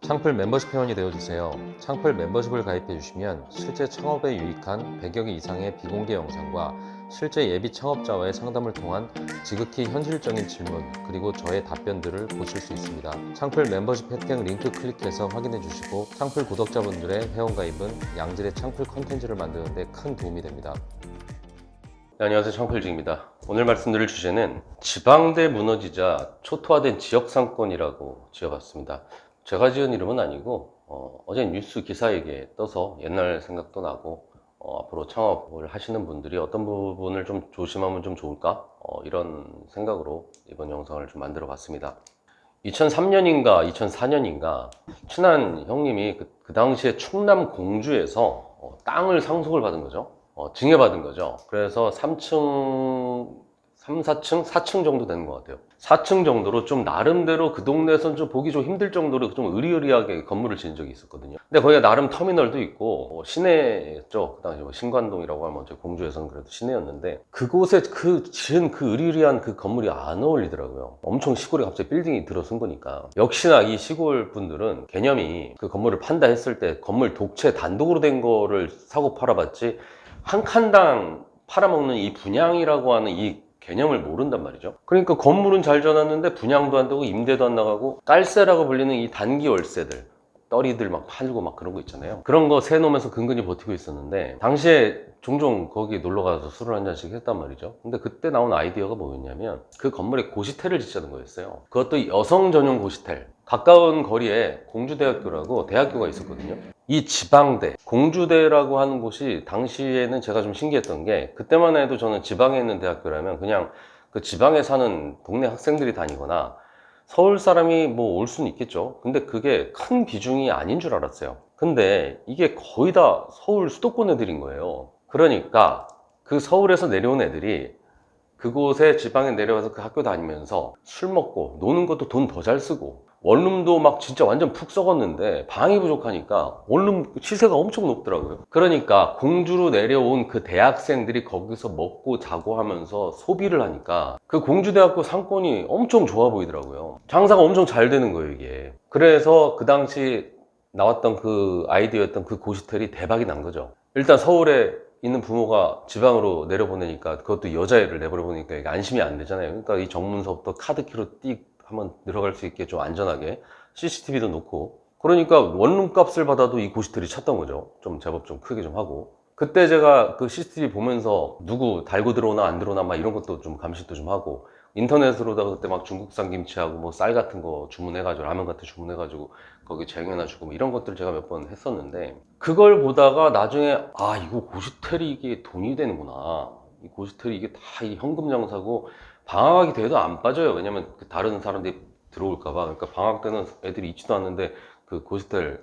창풀 멤버십 회원이 되어주세요. 창풀 멤버십을 가입해주시면 실제 창업에 유익한 100여 개 이상의 비공개 영상과 실제 예비 창업자와의 상담을 통한 지극히 현실적인 질문 그리고 저의 답변들을 보실 수 있습니다. 창풀 멤버십 혜택 링크 클릭해서 확인해 주시고 창풀 구독자분들의 회원가입은 양질의 창풀 컨텐츠를 만드는 데 큰 도움이 됩니다. 네, 안녕하세요, 창풀직입니다. 오늘 말씀드릴 주제는 지방대 무너지자 초토화된 지역상권이라고 지어봤습니다. 제가 지은 이름은 아니고 어제 뉴스 기사에게 떠서 옛날 생각도 나고 앞으로 창업을 하시는 분들이 어떤 부분을 좀 조심하면 좀 좋을까 이런 생각으로 이번 영상을 좀 만들어 봤습니다. 2003년인가 2004년인가 친한 형님이 그 당시에 충남 공주에서 땅을 상속을 받은 거죠. 증여받은 거죠. 그래서 3층 3, 4층? 4층 정도 되는 것 같아요. 4층 정도로 좀 나름대로 그 동네에서는 좀 보기 좀 힘들 정도로 좀 으리으리하게 건물을 지은 적이 있었거든요. 근데 거기가 나름 터미널도 있고 시내였죠. 그 당시 신관동이라고 하면 제 공주에서는 그래도 시내였는데 그곳에 지은 그 으리으리한 그 건물이 안 어울리더라고요. 엄청 시골에 갑자기 빌딩이 들어선 거니까. 역시나 이 시골 분들은 개념이 그 건물을 판다 했을 때 건물 독채 단독으로 된 거를 사고 팔아봤지 한 칸당 팔아먹는 이 분양이라고 하는 이 개념을 모른단 말이죠. 그러니까 건물은 잘 져놨는데 분양도 안 되고 임대도 안 나가고 깔세라고 불리는 이 단기 월세들 떨이들 막 팔고 막 그런 거 있잖아요. 그런 거 세놓으면서 근근히 버티고 있었는데 당시에 종종 거기 놀러 가서 술을 한 잔씩 했단 말이죠. 근데 그때 나온 아이디어가 뭐였냐면 그 건물에 고시텔을 짓자는 거였어요. 그것도 여성 전용 고시텔. 가까운 거리에 공주대학교라고 대학교가 있었거든요. 이 지방대, 공주대라고 하는 곳이 당시에는 제가 좀 신기했던 게 그때만 해도 저는 지방에 있는 대학교라면 그냥 그 지방에 사는 동네 학생들이 다니거나 서울 사람이 뭐 올 수는 있겠죠. 근데 그게 큰 비중이 아닌 줄 알았어요. 근데 이게 거의 다 서울 수도권 애들인 거예요. 그러니까 그 서울에서 내려온 애들이 그곳에 지방에 내려와서 그 학교 다니면서 술 먹고 노는 것도 돈 더 잘 쓰고 원룸도 막 진짜 완전 푹 썩었는데 방이 부족하니까 원룸 시세가 엄청 높더라고요. 그러니까 공주로 내려온 그 대학생들이 거기서 먹고 자고 하면서 소비를 하니까 그 공주대학교 상권이 엄청 좋아 보이더라고요. 장사가 엄청 잘 되는 거예요, 이게. 그래서 그 당시 나왔던 그 아이디어였던 그 고시텔이 대박이 난 거죠. 일단 서울에 있는 부모가 지방으로 내려보내니까 그것도 여자애를 내버려보니까 이게 안심이 안 되잖아요. 그러니까 이 정문서부터 카드키로 띡 한번 들어갈 수 있게 좀 안전하게 CCTV도 놓고 그러니까 원룸 값을 받아도 이 고시텔이 찼던 거죠. 좀 제법 좀 크게 좀 하고 그때 제가 그 CCTV 보면서 누구 달고 들어오나 안 들어오나 막 이런 것도 좀 감시도 좀 하고 인터넷으로다가 그때 막 중국산 김치하고 뭐 쌀 같은 거 주문해가지고 라면 같은 거 주문해가지고 거기 쟁여놔주고 뭐 이런 것들 제가 몇 번 했었는데 그걸 보다가 나중에 아 이거 고시텔이 이게 돈이 되는구나. 이 고시텔이 이게 다 이 현금 장사고 방학이 돼도 안 빠져요. 왜냐면 그 다른 사람들이 들어올까봐. 그러니까 방학 때는 애들이 있지도 않는데 그 고시텔을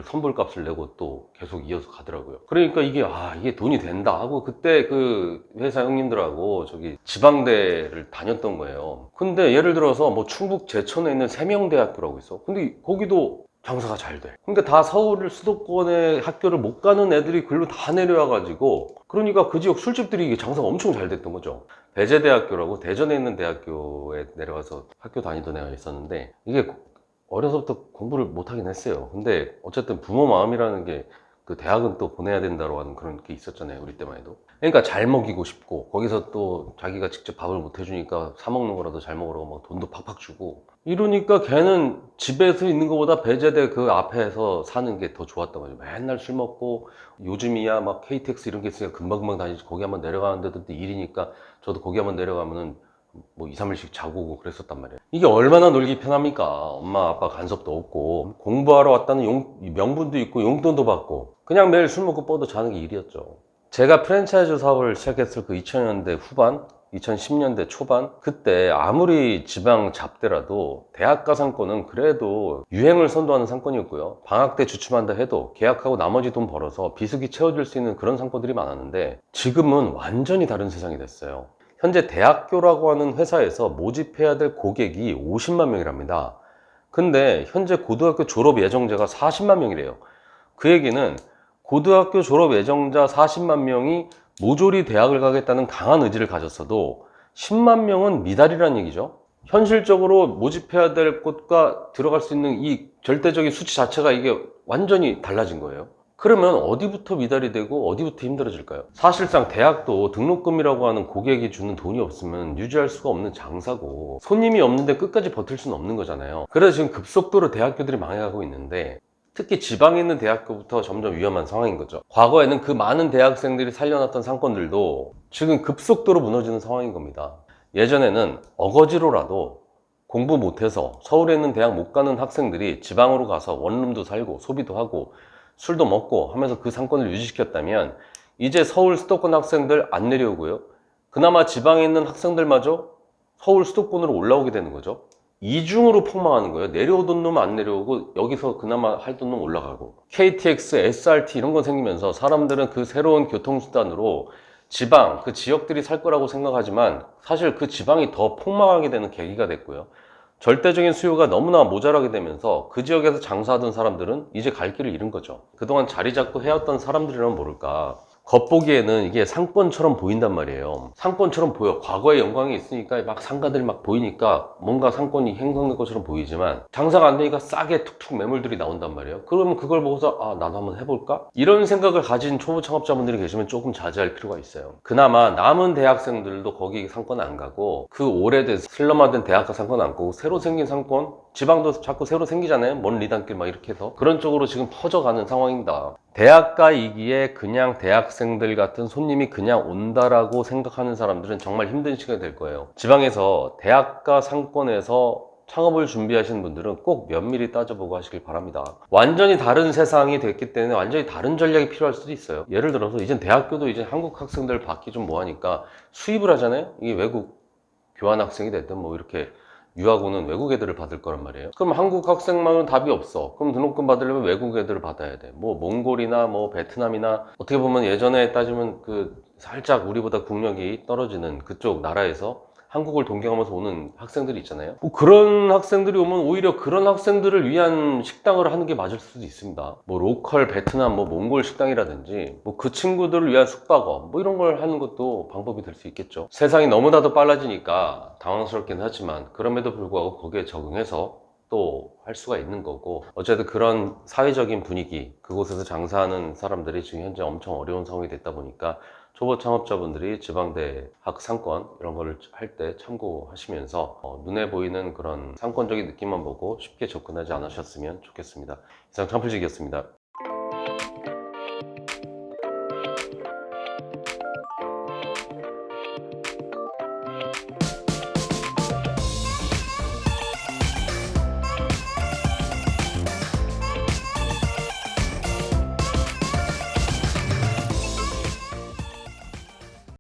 선불값을 내고 또 계속 이어서 가더라고요. 그러니까 이게 돈이 된다 하고 그때 그 회사 형님들하고 저기 지방대를 다녔던 거예요. 근데 예를 들어서 뭐 충북 제천에 있는 세명대학교라고 있어. 근데 거기도 장사가 잘 돼. 근데 다 서울 수도권의 학교를 못 가는 애들이 글로 다 내려와가지고 그러니까 그 지역 술집들이 이게 장사가 엄청 잘 됐던 거죠. 배재대학교라고 대전에 있는 대학교에 내려가서 학교 다니던 애가 있었는데 이게 어려서부터 공부를 못하긴 했어요. 근데 어쨌든 부모 마음이라는 게 그 대학은 또 보내야 된다고 하는 그런 게 있었잖아요. 우리 때만 해도. 그러니까 잘 먹이고 싶고 거기서 또 자기가 직접 밥을 못 해주니까 사 먹는 거라도 잘 먹으라고 막 돈도 팍팍 주고 이러니까 걔는 집에서 있는 것보다 배제대 그 앞에서 사는 게 더 좋았던 거죠. 맨날 술 먹고 요즘이야 막 KTX 이런 게 있으니까 금방금방 다니지 거기 한번 내려가는데도 일이니까 저도 거기 한번 내려가면은 뭐 2, 3일씩 자고 오고 그랬었단 말이에요. 이게 얼마나 놀기 편합니까? 엄마 아빠 간섭도 없고 공부하러 왔다는 명분도 있고 용돈도 받고 그냥 매일 술 먹고 뻗어 자는 게 일이었죠. 제가 프랜차이즈 사업을 시작했을 그 2000년대 후반 2010년대 초반 그때 아무리 지방 잡대라도 대학가 상권은 그래도 유행을 선도하는 상권이었고요. 방학 때 주춤한다 해도 계약하고 나머지 돈 벌어서 비수기 채워줄 수 있는 그런 상권들이 많았는데 지금은 완전히 다른 세상이 됐어요. 현재 대학교라고 하는 회사에서 모집해야 될 고객이 50만 명이랍니다. 근데 현재 고등학교 졸업 예정자가 40만 명이래요. 그 얘기는 고등학교 졸업 예정자 40만 명이 모조리 대학을 가겠다는 강한 의지를 가졌어도 10만 명은 미달이라는 얘기죠. 현실적으로 모집해야 될 곳과 들어갈 수 있는 이 절대적인 수치 자체가 이게 완전히 달라진 거예요. 그러면 어디부터 미달이 되고 어디부터 힘들어질까요? 사실상 대학도 등록금이라고 하는 고객이 주는 돈이 없으면 유지할 수가 없는 장사고, 손님이 없는데 끝까지 버틸 수는 없는 거잖아요. 그래서 지금 급속도로 대학교들이 망해가고 있는데, 특히 지방에 있는 대학교부터 점점 위험한 상황인 거죠. 과거에는 그 많은 대학생들이 살려놨던 상권들도 지금 급속도로 무너지는 상황인 겁니다. 예전에는 어거지로라도 공부 못해서 서울에 있는 대학 못 가는 학생들이 지방으로 가서 원룸도 살고 소비도 하고 술도 먹고 하면서 그 상권을 유지시켰다면, 이제 서울 수도권 학생들 안 내려오고요, 그나마 지방에 있는 학생들마저 서울 수도권으로 올라오게 되는 거죠. 이중으로 폭망하는 거예요. 내려오던 놈 안 내려오고 여기서 그나마 할던 놈 올라가고, KTX, SRT 이런 거 생기면서 사람들은 그 새로운 교통수단으로 지방, 그 지역들이 살 거라고 생각하지만 사실 그 지방이 더 폭망하게 되는 계기가 됐고요. 절대적인 수요가 너무나 모자라게 되면서 그 지역에서 장사하던 사람들은 이제 갈 길을 잃은 거죠. 그동안 자리 잡고 해왔던 사람들이라면 모를까, 겉보기에는 이게 상권처럼 보인단 말이에요. 상권처럼 보여. 과거의 영광이 있으니까 막 상가들이 막 보이니까 뭔가 상권이 형성된 것처럼 보이지만, 장사가 안 되니까 싸게 툭툭 매물들이 나온단 말이에요. 그러면 그걸 보고서 아, 나도 한번 해볼까? 이런 생각을 가진 초보 창업자분들이 계시면 조금 자제할 필요가 있어요. 그나마 남은 대학생들도 거기 상권 안 가고, 그 오래된 슬럼화된 대학가 상권 안 가고 새로 생긴 상권, 지방도 자꾸 새로 생기잖아요. 먼 리단길 막 이렇게 해서 그런 쪽으로 지금 퍼져가는 상황입니다. 대학가이기에 그냥 대학생들 같은 손님이 그냥 온다라고 생각하는 사람들은 정말 힘든 시간이 될 거예요. 지방에서 대학가 상권에서 창업을 준비하시는 분들은 꼭 면밀히 따져보고 하시길 바랍니다. 완전히 다른 세상이 됐기 때문에 완전히 다른 전략이 필요할 수도 있어요. 예를 들어서 이젠 대학교도 이제 한국 학생들 받기 좀 뭐하니까 수입을 하잖아요. 이게 외국 교환학생이 됐든 뭐 이렇게 유학 오는 외국 애들을 받을 거란 말이에요. 그럼 한국 학생만은 답이 없어. 그럼 등록금 받으려면 외국 애들을 받아야 돼. 뭐 몽골이나 뭐 베트남이나, 어떻게 보면 예전에 따지면 그 살짝 우리보다 국력이 떨어지는 그쪽 나라에서 한국을 동경하면서 오는 학생들이 있잖아요. 뭐 그런 학생들이 오면 오히려 그런 학생들을 위한 식당을 하는 게 맞을 수도 있습니다. 뭐 로컬 베트남 뭐 몽골 식당이라든지, 뭐 그 친구들을 위한 숙박업 뭐 이런 걸 하는 것도 방법이 될 수 있겠죠. 세상이 너무나도 빨라지니까 당황스럽긴 하지만 그럼에도 불구하고 거기에 적응해서 또 할 수가 있는 거고, 어쨌든 그런 사회적인 분위기, 그곳에서 장사하는 사람들이 지금 현재 엄청 어려운 상황이 됐다 보니까 초보 창업자분들이 지방대학 상권 이런 거를 할 때 참고하시면서 눈에 보이는 그런 상권적인 느낌만 보고 쉽게 접근하지 않으셨으면 좋겠습니다. 이상 창필직이었습니다.